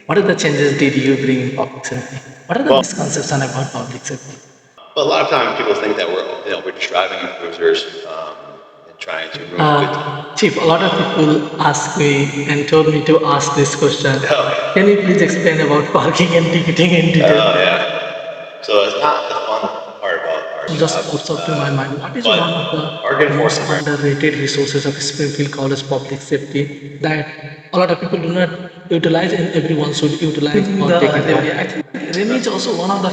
What are the changes did you bring in public safety? What are the Well, misconceptions about public safety? a lot of times people think that we're just driving in cruisers and trying to ruin a good time. Chief, a lot of people ask me and told me to ask this question. Oh, Can you please explain about parking and ticketing in detail? oh yeah. So it's not the fun part about our Just job, pops up to my mind. What is but one of park the most enforcement. underrated resources of Springfield College public safety that a lot of people do not utilize and everyone should utilize or take advantage? I think REMI is also one of the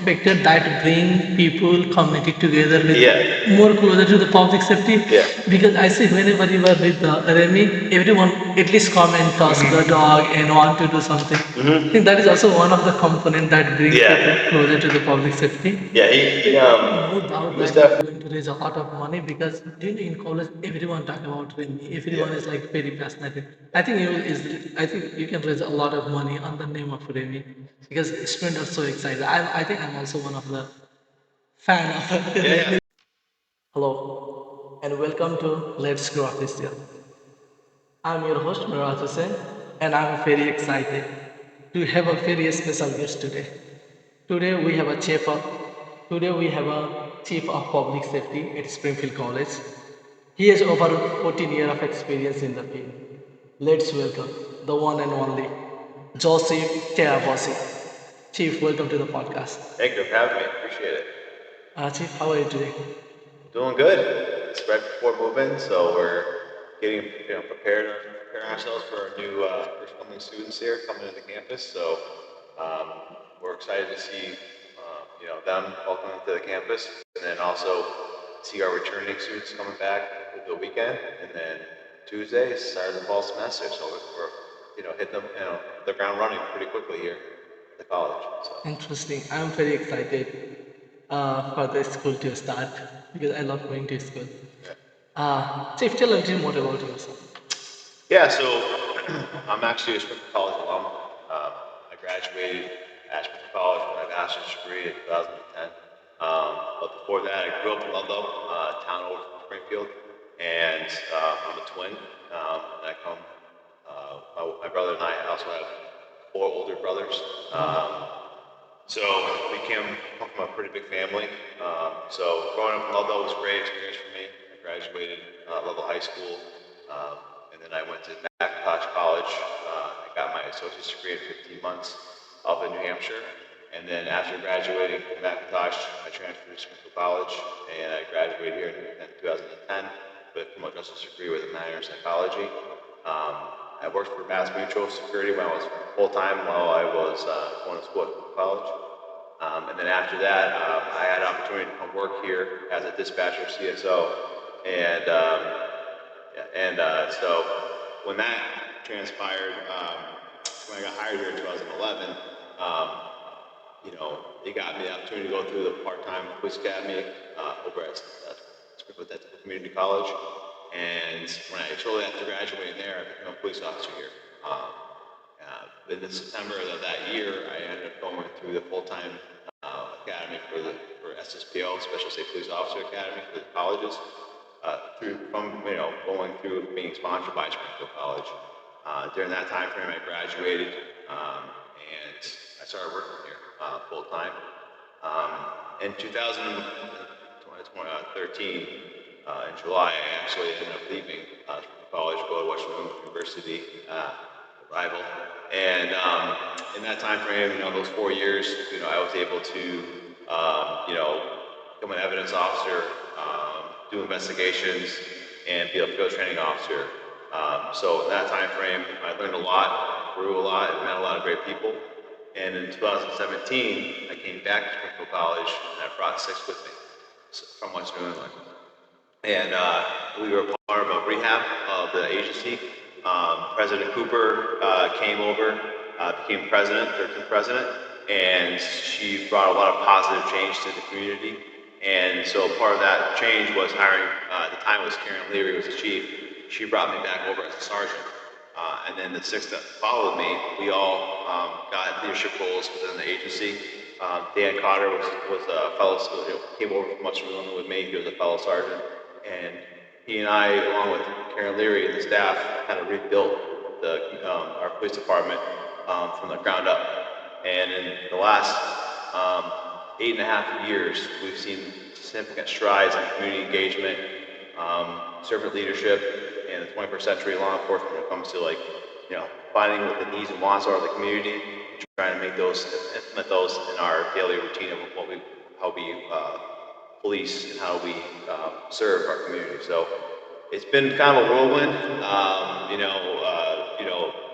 factors that bring people, community together with Yeah, more closer to the public safety. yeah, Because I see whenever you are with the REMI, everyone at least come and touch the dog and want to do something. I think that is also one of the component that brings people yeah, closer to the public safety. yeah. No doubt He was that it's definitely. going to raise a lot of money because in college everyone talk about Remy. Yeah. Everyone is like very passionate. I think you can raise a lot of money on the name of Remy because students are so excited. I think I'm also one of the fan of Yeah, Remy. yeah. Hello and welcome to Let's Grow Official. I'm your host Miraj Hussain and I'm very excited to have a very special guest today. Today we have a chief of Today we have a chief of public safety at Springfield College. He has over 14 years of experience in the field. Let's welcome the one and only Joseph Tiraboschi. Chief, welcome to the podcast. Thank you for having me. Appreciate it. Chief, how are you today? Doing good. It's right before moving, so we're getting preparing ourselves for our new first coming students here coming into campus. So we're excited to see them welcoming to the campus, and then also see our returning students coming back over the weekend, and then Tuesday is start of the fall semester. So we're hitting the ground running pretty quickly here at the college. So. Interesting. I'm very excited for the school to start because I love going to school. Chief, tell a little more about yourself. Yeah, so I'm actually a Springfield College alum. I graduated at Springfield College with my bachelor's degree in 2010. But before that, I grew up in Ludlow, a town over from Springfield, and I'm a twin. And I come, my brother and I also have four older brothers. So we come from a pretty big family. So growing up in Ludlow was a great experience for me. I graduated Ludlow High School, and then I went to McIntosh College. I got my associate's degree in 15 months up in New Hampshire. And then after graduating from McIntosh, I transferred to Springfield College, and I graduated here in 2010 with a criminal justice degree with a minor in psychology. I worked for Mass Mutual Security when I was full time while I was going to school at college. And then after that, I had an opportunity to come work here as a dispatcher CSO. And so when that transpired, when I got hired here in 2011, um, it got me the opportunity to go through the part-time police academy over at Springfield Community College. And shortly after graduating there, I became a police officer here. In September of that year, I ended up going through the full-time academy for SSPO, Special State Police Officer Academy for the colleges. Going through being sponsored by Springfield College. During that time frame, I graduated and I started working here full time. In 2013, in July, I actually ended up leaving college, go to Western University, rival. And in that time frame, those 4 years, I was able to, become an evidence officer, do investigations, and be a field training officer. So in that time frame, I learned a lot, grew a lot, and met a lot of great people. And in 2017, I came back to Springfield College, and I brought six with me from West New England. And we were part of a rehab of the agency. President Cooper came over, became president, 13th president, and she brought a lot of positive change to the community. And so part of that change was hiring, at the time it was Karen Leary was the chief. She brought me back over as a sergeant. And then the six that followed me, we all got leadership roles within the agency. Dan Cotter was a fellow, came over from Western New England with me. He was a fellow sergeant. And he and I, along with Karen Leary and the staff, kind of rebuilt our police department from the ground up. And in the last 8.5 years, we've seen significant strides in community engagement, servant leadership, and the 21st century law enforcement when it comes to finding what the needs and wants are of the community, and trying to implement those in our daily routine of how we police and how we serve our community. So it's been kind of a whirlwind.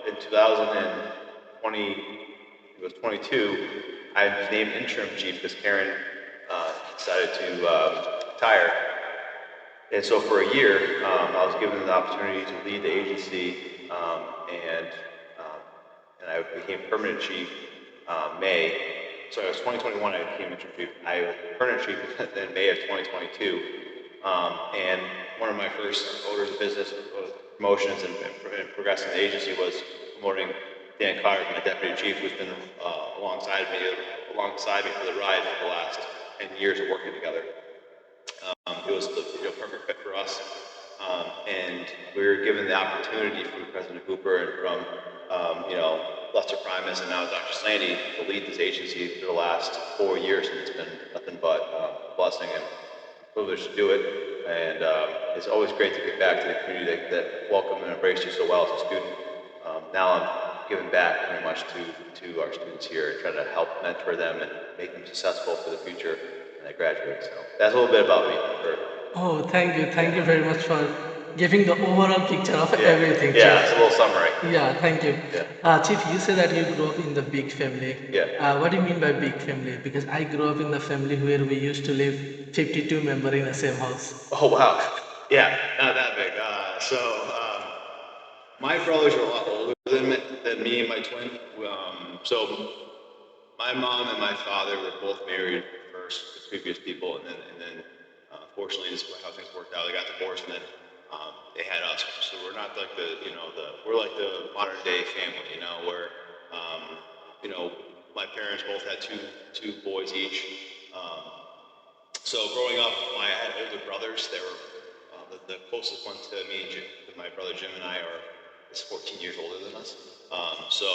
In 2020, it was 22, I was named interim chief because Karen decided to retire. And so for a year, I was given the opportunity to lead the agency, and I became permanent chief May. So it was 2021 I became interim chief. I was permanent chief in May of 2022. And one of my first orders of business promotions and progressing the agency was promoting Dan Clark, my deputy chief, who's been alongside me for the ride for the last 10 years of working together. It was the perfect fit for us, and we were given the opportunity from President Cooper and from Lester Primus and now Dr. Slaney to lead this agency for the last 4 years, and it's been nothing but a blessing and privilege to do it. And it's always great to get back to the community that welcomed and embraced you so well as a student. Now I'm giving back very much to our students here and trying to help mentor them and make them successful for the future when they graduate. So that's a little bit about me. Oh, thank you. Thank you very much for giving the overall picture of everything, Yeah, Chief. it's a little summary. Yeah, thank you. Yeah. Chief, you say that you grew up in the big family. Yeah. What do you mean by big family? Because I grew up in the family where we used to live 52 members in the same house. Oh, wow. Yeah, not that big. My brothers are a lot older than me and my twin. So my mom and my father were both married first to previous people, and then fortunately, this is how things worked out. They got divorced, and then they had us. So we're not like we're like the modern day family, where my parents both had two boys each. So growing up, I had older brothers. They were the closest one to me, my brother Jim and I is 14 years older than us. So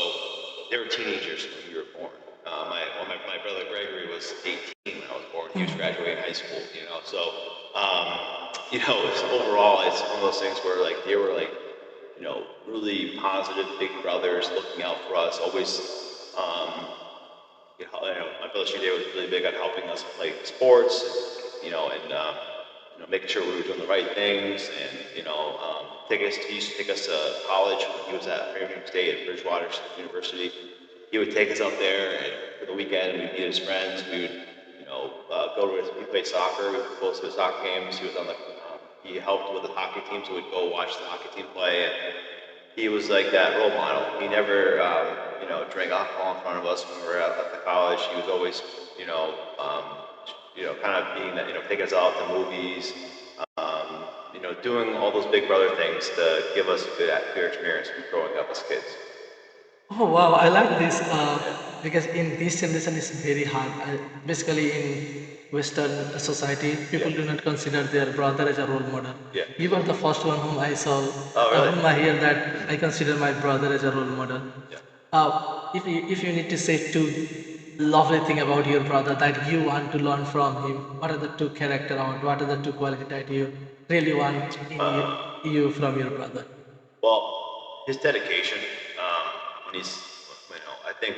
they were teenagers when we were born. My brother Gregory was 18 when I was born. He was graduating high school, So, overall, it's one of those things where they were really positive big brothers looking out for us. Always, my brother Shide was really big on helping us play sports, and making sure we were doing the right things, and he used to take us to college when he was at Framingham State at Bridgewater University. He would take us up there, and for the weekend we'd meet his friends. We would, he played soccer. We would go to the soccer games. He was on he helped with the hockey team, so we'd go watch the hockey team play. And he was like that role model. He never, drank alcohol in front of us when we were at the college. He was always, kind of being that, taking us out to movies, doing all those big brother things to give us a good experience from growing up as kids. Oh wow, I like this because in this generation it's very hard. Basically, in Western society, people do not consider their brother as a role model. Yeah. You were the first one whom I saw, Oh, really? whom I hear that I consider my brother as a role model. Yeah. If you need to say two lovely thing about your brother that you want to learn from him, what are the two character or what are the two quality that you really want in you from your brother? Well, his dedication, when I think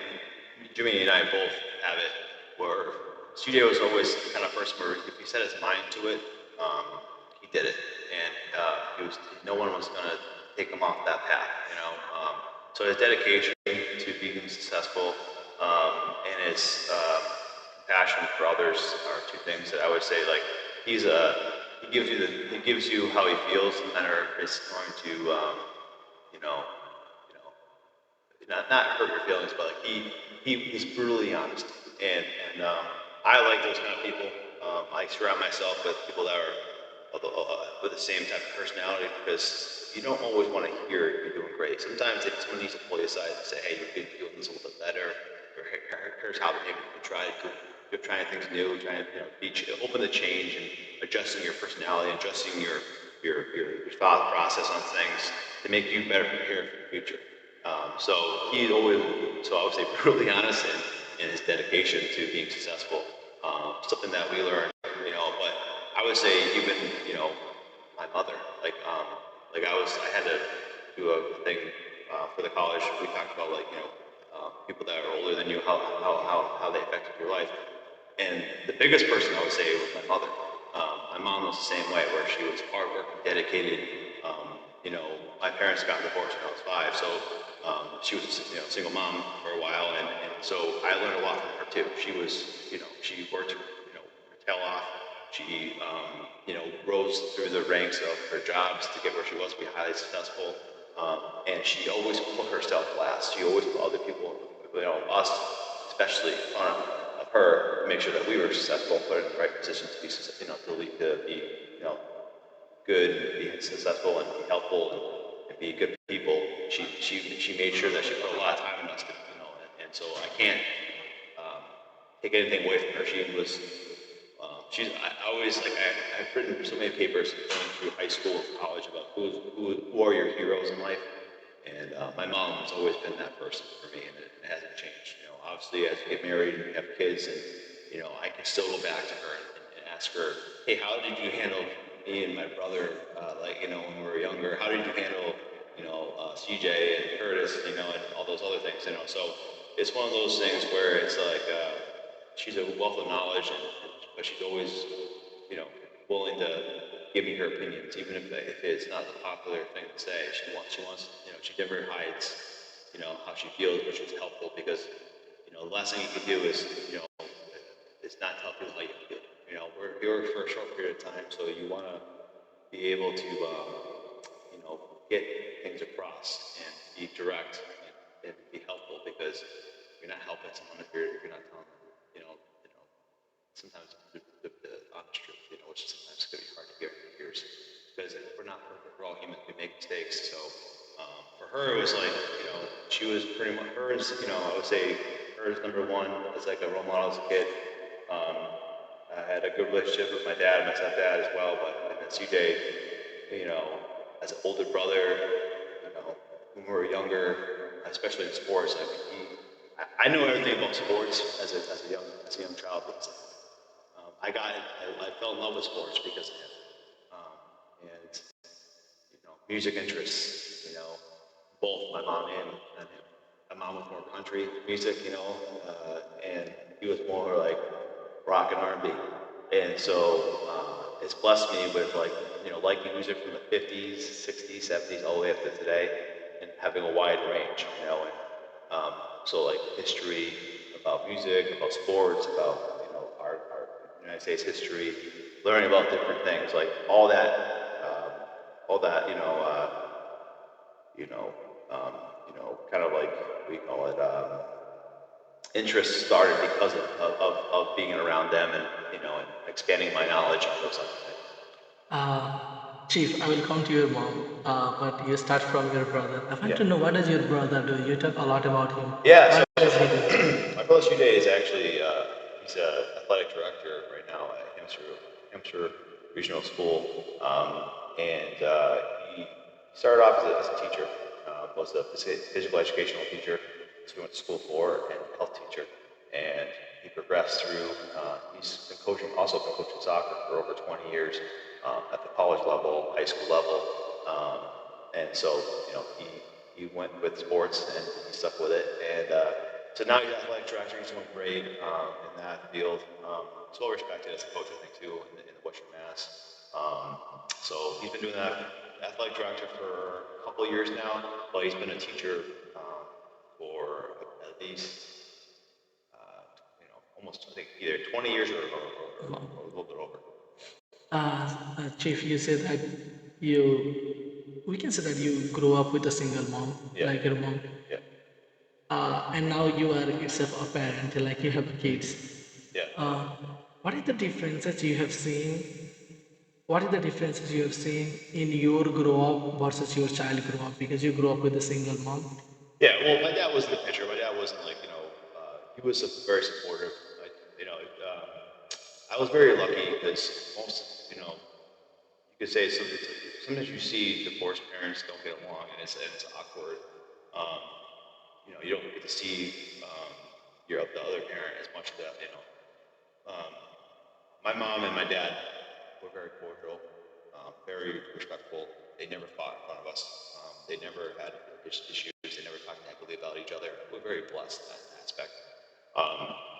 Jimmy and I both have it, where Studio was always the kind of person where if he set his mind to it, he did it. And no one was going to take him off that path, So his dedication to being successful and his compassion for others are two things that I would say, he gives you how he feels, no matter if it's going to, not hurt your feelings, but he's brutally honest, and I like those kind of people. I surround myself with people that are with the same type of personality, because you don't always want to hear you're doing great. Sometimes someone needs to pull you aside and say, hey, you're doing this a little bit better, or here's how maybe you can try to. You're trying things new, trying to be open to change and adjusting your personality, adjusting your thought process on things to make you better prepared for the future. So he always, so I would say brutally honest in his dedication to being successful. Something that we learned, but I would say even, my mother, I had to do a thing for the college. We talked about people that are older than you, how they affected your life. And the biggest person I would say was my mother. My mom was the same way, where she was hardworking, dedicated. My parents got divorced when I was 5, so she was a single mom for a while, and so I learned a lot from her too. She was, she worked, her tail off. She, rose through the ranks of her jobs to get where she was, to be highly successful. And she always put herself last. She always put other people, us especially, in front of her, to make sure that we were successful, put in the right position to be, to be, good, and be successful, and be helpful, and be good people. She made sure that she put a lot of time in us, and so I can't take anything away from her. I always I've written so many papers going through high school and college about who are your heroes in life, and my mom has always been that person for me, and it hasn't changed. Obviously as you get married and you have kids, and I can still go back to her and ask her, hey, how did you handle me and my brother, when we were younger? How did you handle, CJ and Curtis, and all those other things, So it's one of those things where it's like she's a wealth of knowledge, but she's always, willing to give me her opinions, even if it's not the popular thing to say. She wants, she never hides, how she feels, which is helpful because, the last thing you can do is not tell people how you feel. We're here for a short period of time, so you want to be able to, get things across and be direct and be helpful, because you're not helping someone if you're not telling them, sometimes the honest truth, which sometimes can be hard to hear in your ears, because we're not perfect. We're all human. We make mistakes. So for her, it was like, she was pretty much hers. I would say hers number one as like a role model as a kid. I had a good relationship with my dad, my stepdad as well, but and then CJ, as an older brother, when we were younger, especially in sports, I knew everything about sports as a young child, because I fell in love with sports because of him. And music interests, both my mom and him. My mom was more country music, and he was more like rock and R&B. And so it's blessed me with liking music from the 50s, 60s, 70s, all the way up to today, and having a wide range, and so like history, about music, about sports, about our United States history, learning about different things, like all that you know, kind of like we call it interest started because of being around them, and and expanding my knowledge and those types of things. Chief, I will come to your mom, but you start from your brother. I want Yeah. to know, what does your brother do? You talk a lot about him. Yeah. What So does he do? my brother Shuday is actually he's a athletic director right now at Hampshire Regional School, and he started off as a teacher, was a physical educational teacher. That's what he went to school for, and health teacher, and he progressed through. He's been coaching, also been coaching soccer for over 20 years at the college level, high school level, and so he went with sports and he stuck with it, and so now he's athletic director. He's doing great in that field. He's well respected as a coach, I think, too, in the Western Mass. So he's been doing that athletic director for a couple of years now, but he's been a teacher for at least almost, I think, either 20 years or a little bit over. Chief, you said that we can say that you grew up with a single mom, Yeah. like your mom, Yeah. and now you are yourself a parent, like you have kids. Yeah. Uh, what are the differences you have seen? What are the differences you have seen in your grow up versus your child grow up? Because you grew up with a single mom. Yeah, well, my dad was in the picture. My dad wasn't he was very supportive. I, you know, um, I was very lucky because most, you could say sometimes you see divorced parents don't get along, and it's awkward. Um, you don't get to see the other parent as much of that. My mom and my dad were very cordial, very respectful. They never fought in front of us. They never had issues. They never talked negatively about each other. We're very blessed in that aspect.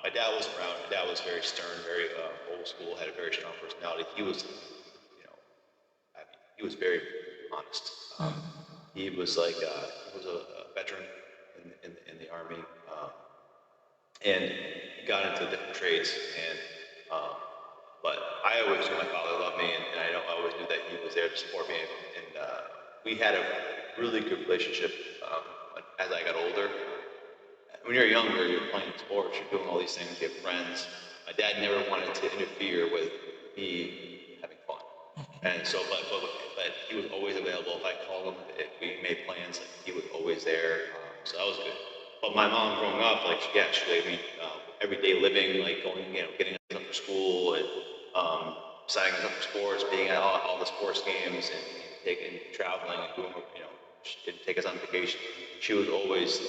My dad wasn't around. My dad was very stern, very old school, had a very strong personality. He was, he was very honest. He was like he was a veteran in the army, and he got into different trades. And but I always knew my father loved me, and I always knew that he was there to support me. And we had a really good relationship as I got older. When you're younger, you're playing sports, you're doing all these things, you have friends. My dad never wanted to interfere with me having fun. And so, but he was always available. If I called him, if we made plans, like, he was always there. So that was good. But my mom growing up, like, yeah, she gave me everyday living, like going, getting us up for school and signing us up for sports, being at all the sports games and taking, traveling and doing, she didn't take us on vacation. She was always,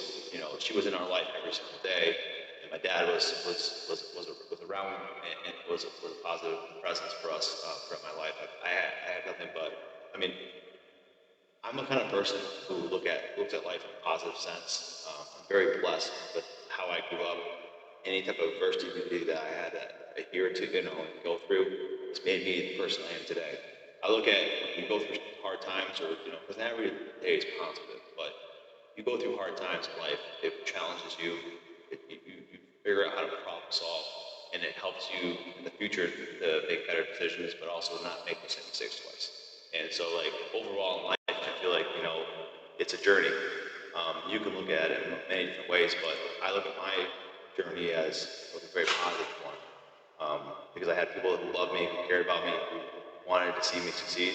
she was in our life every single day. And my dad was around and was a positive presence for us throughout my life. I had nothing but, I mean, I'm the kind of person who looks at life in a positive sense. I'm very blessed with how I grew up. Any type of adversity that I had to adhere to, go through, it's made me the person I am today. I look at when you go through hard times, or because not every day is positive, but you go through hard times in life, it challenges you. You figure out how to problem solve, and it helps you in the future to make better decisions, but also not make the same mistakes twice. And so, like, overall in life, I feel like it's a journey. You can look at it in many different ways, but I look at my journey as a very positive one, because I had people who loved me, who cared about me, who wanted to see me succeed.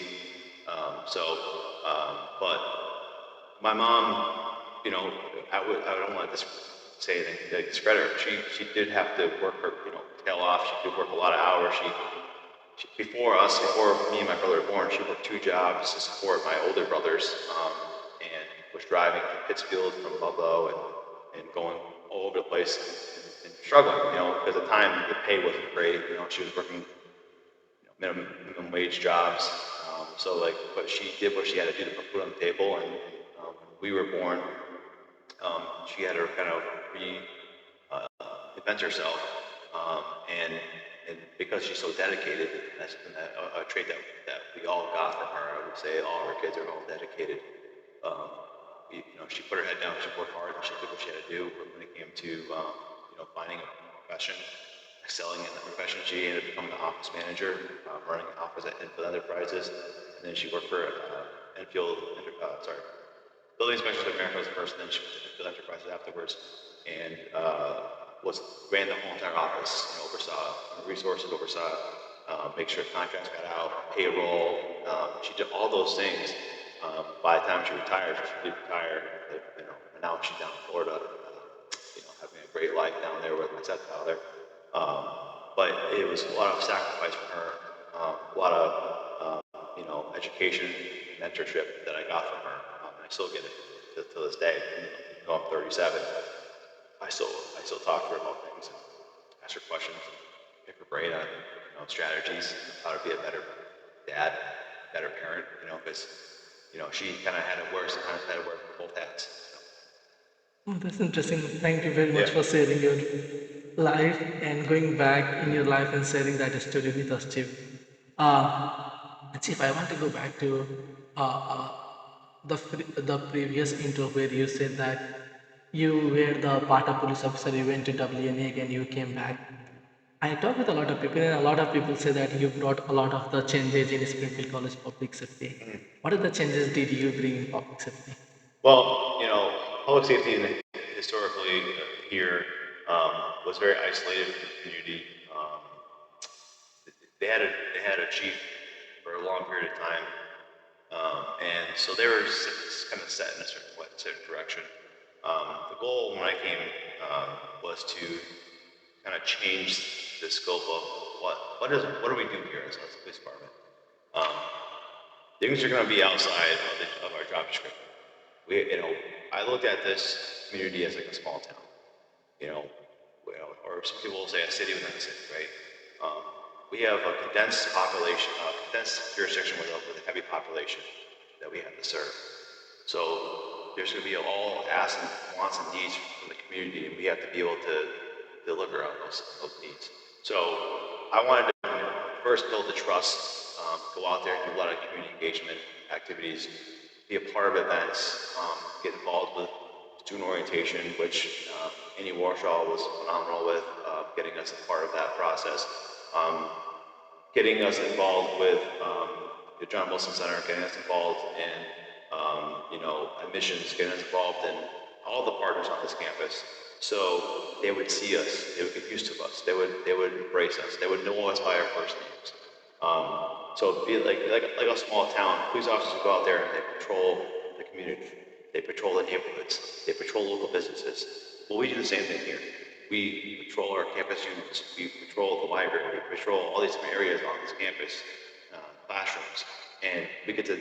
But my mom, I don't want to say anything to discredit her. She did have to work her, tail off. She did work a lot of hours. Before me and my brother were born, she worked two jobs to support my older brothers, and was driving from Pittsfield, from Ludlow, and going all over the place and struggling. Because at the time the pay wasn't great. She was working minimum wage jobs. So like, but she did what she had to do to put food on the table. And when we were born, she had to kind of reinvent herself, and because she's so dedicated, that's a trait that we all got from her. I would say all her kids are all dedicated. Um, she put her head down, she worked hard, and she did what she had to do. But when it came to finding a profession, excelling in the profession, she ended up becoming an office manager, running an office at Enfield Enterprises, and then she worked for Building Specialist of America was first, and then she went to Enfield Enterprises afterwards, and ran the whole entire office, oversaw resources, oversaw make sure contracts got out, payroll. She did all those things. By the time she retired, she did retire, and now she's down in Florida, having a great life down there with my stepfather. Um, but it was a lot of sacrifice for her, a lot of education, mentorship that I got from her, and I still get it to this day. Even though I'm 37, I still talk to her about things and ask her questions, and pick her brain on strategies, how to be a better dad, better parent. Because she kind of had to wear sometimes had to wear both hats. Oh, that's interesting. Thank you very Yeah. much for sharing your life and going back in your life and sharing that story with us, Chief. Chief, I want to go back to uh, uh, the previous intro where you said that you were the Pata police officer, you went to WNA and you came back. I talk with a lot of people, and a lot of people say that you brought a lot of the changes in Springfield College public safety. What are the changes did you bring in public safety? Well, public safety historically here was very isolated from the community. Um, they had a chief for a long period of time, and so they were kind of set in a certain direction. The goal when I came was to kind of change the scope of what do we do here as a police department. Um, Things are going to be outside of our job description. I looked at this community as like a small town, you know, or some people will say a city within a city, right? Um, we have a condensed population, condensed jurisdiction with a heavy population that we have to serve. So there's going to be all asks and wants and needs from the community, and we have to be able to deliver on those needs. So I wanted to first build the trust, go out there and do a lot of community engagement activities, be a part of events, get involved with student orientation, which Annie Warshaw was phenomenal with, getting us a part of that process. Um, Getting us involved with the John Wilson Center, getting us involved in admissions, getting us involved in all the partners on this campus. So they would see us, they would get used to us, they would embrace us, they would know us by our first names. So it'd be like a small town. Police officers go out there and they patrol the community, they patrol the neighborhoods, they patrol local businesses. Well, we do the same thing here. We patrol our campus units, we patrol the library, we patrol all these different areas on this campus, classrooms, and we get to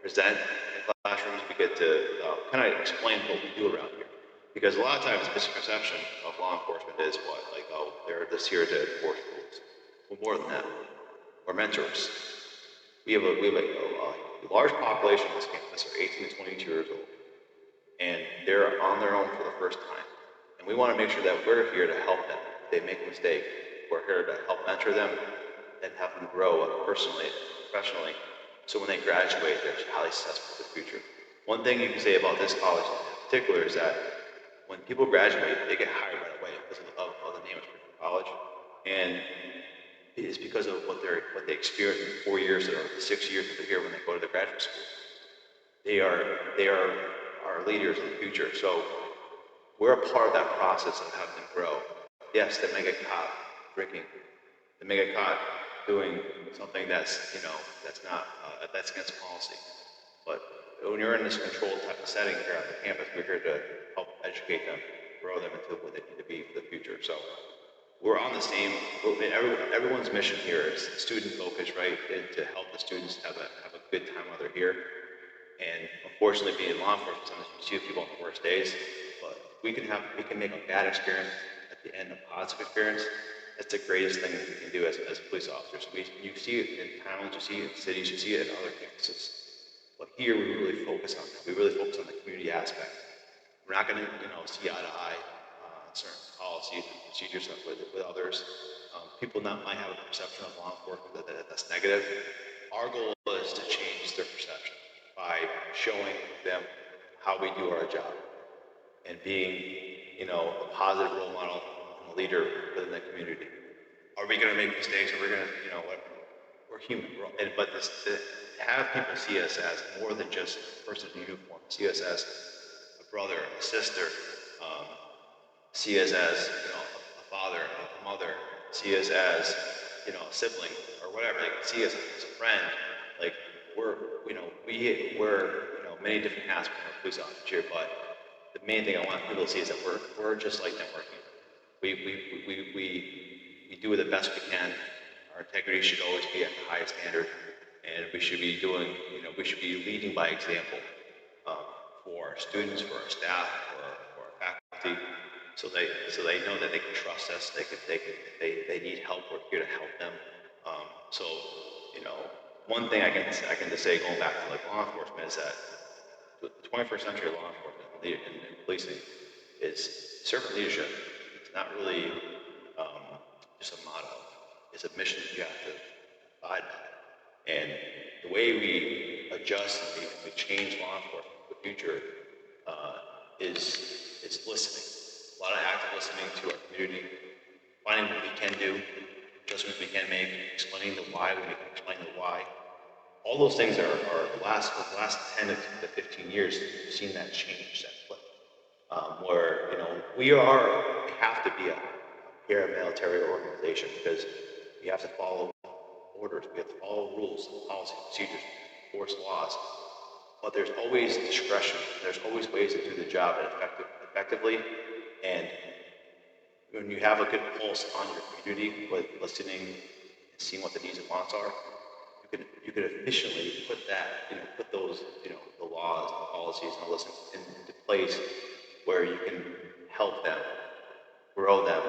present in classrooms. We get to kind of explain what we do around here, because a lot of times the misconception of law enforcement is what, like, oh, they're just here to enforce rules. Well, more than that, we're mentors. We have a large population on this campus are 18 to 22 years old, and they're on their own for the first time. And we want to make sure that we're here to help them. If they make a mistake, we're here to help mentor them and have them grow personally, professionally, so when they graduate, they're highly successful for the future. One thing you can say about this college in particular is that when people graduate, they get hired right away because of the name of Springfield College. And it is because of what they experience in the 4 years or the 6 years that they're here when they go to the graduate school. They are our leaders in the future. So we're a part of that process of having them grow. Yes, they may get caught drinking. They may get caught doing something that's against policy. But when you're in this controlled type of setting here on the campus, we're here to help educate them, grow them into what they need to be for the future. So we're on the same. Everyone's mission here is student focused, right? And to help the students have a good time while they're here. And unfortunately, being in law enforcement, sometimes you see people on the worst days, but we can make a bad experience at the end a positive experience. That's the greatest thing that we can do as police officers. You see it in towns, you see it in cities, you see it in other campuses. But here we really focus on that. We really focus on the community aspect. We're not going to, see eye to eye certain policies and procedures with others. People might have a perception of law enforcement that's negative. Our goal is to change their perception by showing them how we do our job and being, a positive role model and a leader within the community. Are we going to make mistakes? Are we going to, we're human. To have people see us as more than just a person in uniform, see us as a brother, a sister, um, see us as, a father, a mother, see us as, a sibling or whatever. They can see us as a friend. Like we're, we're many different hats from a police officer here, but the main thing I want people to see is that we're just like them. We're human. We do the best we can. Our integrity should always be at the highest standard, and we should be we should be leading by example for our students, for our staff, for our faculty, so they know that they can trust us. They need help. We're here to help them. So one thing I can just say going back to like law enforcement is that the 21st century law enforcement and policing is servant leadership. It's not really just a motto. It's a mission that you have to abide by. And the way we adjust and we change law enforcement for the future is listening. A lot of active listening to our community, finding what we can do, adjustments we can make, explaining the why when we can explain the why. All those things are the last 10 to 15 years, we've seen that change, that flip. Where, we have to be a paramilitary organization because we have to follow orders, we have to follow rules, policies, procedures, enforce laws. But there's always discretion, there's always ways to do the job effectively. And when you have a good pulse on your community with listening and seeing what the needs and wants are, you can efficiently put those, the laws, the policies, and all those things into place where you can help them, grow them,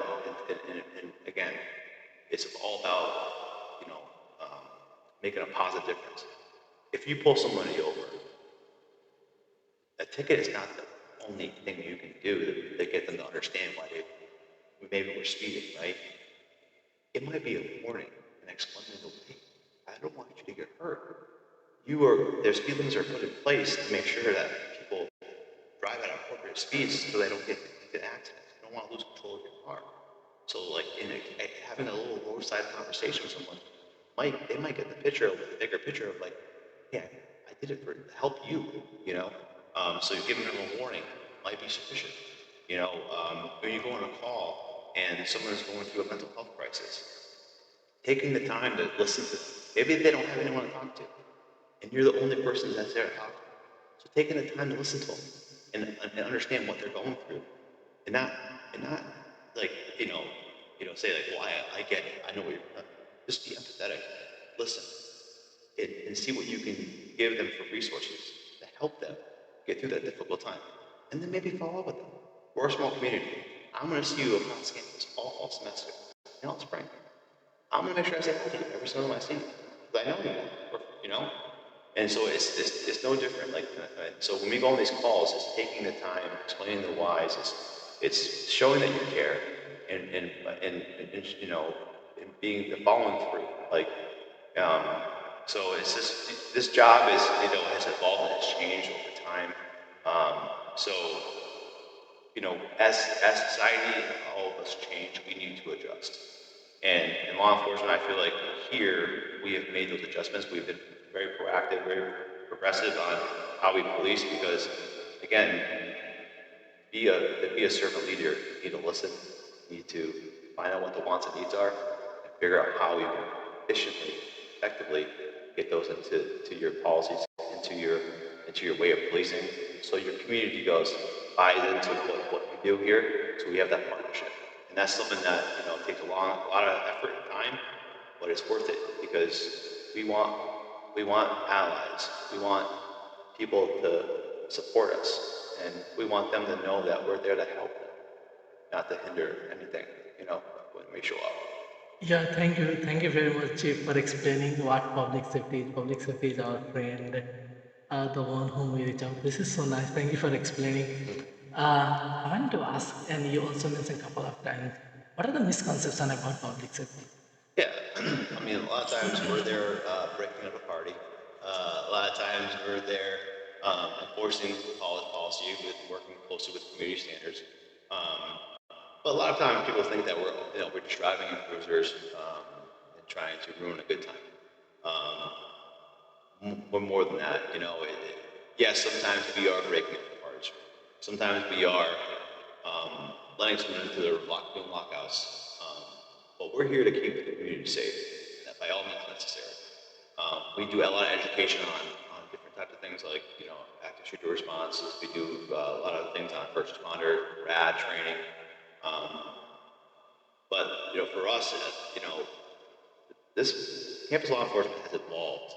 and again, it's all about, you know, um, making a positive difference. If you pull somebody over, a ticket is not the only thing you can do to get them to understand why they maybe were speeding, right? It might be a warning, an explanation of, hey, I don't want you to get hurt. Their speed limits are put in place to make sure that people drive at appropriate speeds so they don't get into accidents. You don't want to lose control of your car. So, like, having a little roadside conversation with someone, they might get the bigger picture of like, yeah, I did it to help you, you know. So giving them a warning might be sufficient. You know, when you go on a call and someone is going through a mental health crisis, taking the time to listen to, maybe they don't have anyone to talk to, and you're the only person that's there to talk to. So taking the time to listen to them and understand what they're going through, and not like say like, well, I get it, I know what you're. Just be empathetic, listen, and see what you can give them for resources to help them get through that difficult time, and then maybe follow up with them. We're a small community. I'm going to see you across campus all fall semester, and all spring. I'm going to make sure I say hi to you every single time I see you, because I know you now, and so it's no different. Like, so when we go on these calls, it's taking the time, explaining the whys. It's showing that you care, and and being the following through. Like, um, so it's just this job has evolved and has changed over time. So as society and all of us change, we need to adjust. And in law enforcement, I feel like here we have made those adjustments. We've been very proactive, very progressive on how we police because, again, to be a servant leader, you need to listen, you need to find out what the wants and needs are, and figure out how you can efficiently, effectively get those into your policies, into your way of policing, so your community buys into what you do here. So we have that partnership, and that's something that takes a lot of effort and time, but it's worth it because we want we want allies. We want people to support us, and we want them to know that we're there to help them, not to hinder anything, when we show up. Yeah, thank you. Thank you very much, Chief, for explaining what public safety is. Public safety is our friend, the one whom we reach out. This is so nice. Thank you for explaining. I want to ask, and you also mentioned a couple of times, what are the misconceptions about public safety? Yeah, I mean, a lot of times we're there breaking up a party. A lot of times we're there enforcing college policy with working closely with community standards. Um, but a lot of times people think that we're just driving in cruisers and trying to ruin a good time. We're more than that, yes, sometimes we are breaking up the parties. Sometimes we are letting someone into their doing lockouts. But we're here to keep the community safe, that by all means necessary. We do a lot of education on different types of things like, active shooter responses. We do a lot of things on first responder, RAD training. Um, but, for us, this campus law enforcement has evolved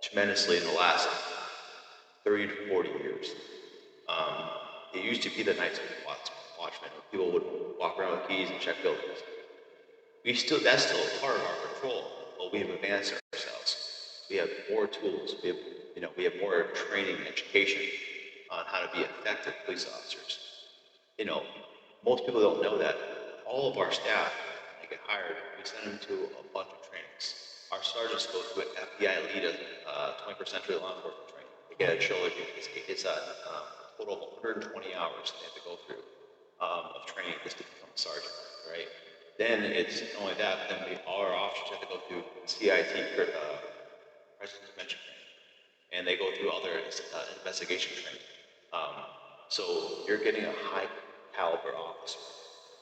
tremendously in the last 30 to 40 years. Um, it used to be the Knights Watchmen. People would walk around with keys and check buildings. That's still part of our patrol, but we've advanced ourselves. We have more tools. We have more training and education on how to be effective police officers. You know, Most people don't know that all of our staff, when they get hired, we send them to a bunch of trainings. Our sergeants go through an FBI LEADA 21st century law enforcement training. They get a trilogy. It's a total of 120 hours they have to go through of training just to become a sergeant, right? Then it's not only that, but then all our officers have to go through CIT, crisis intervention training, and they go through other investigation training. Um, so you're getting a high caliber officer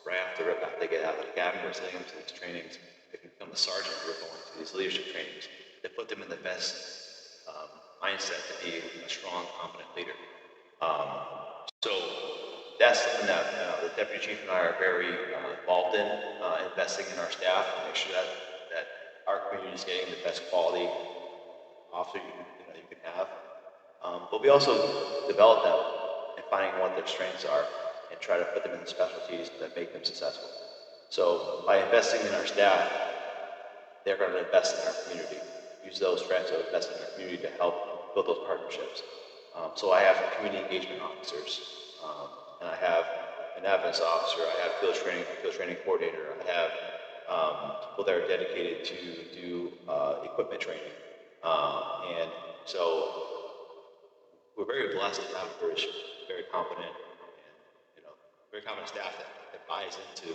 right after they get out of the academy. We're sending them to these trainings. They can become a sergeant. We're going to these leadership trainings. They put them in the best mindset to be a strong, competent leader. So that's something that the deputy chief and I are very involved in, investing in our staff to make sure that our community is getting the best quality officer you can have. But we also develop them and finding what their strengths are and try to put them in the specialties that make them successful. So by investing in our staff, they're going to invest in our community. Use those strengths to invest in our community to help build those partnerships. So I have community engagement officers, and I have an advocacy officer. I have field training coordinator. I have people that are dedicated to do equipment training, and so we're very blessed to have very competent and very competent staff that buys into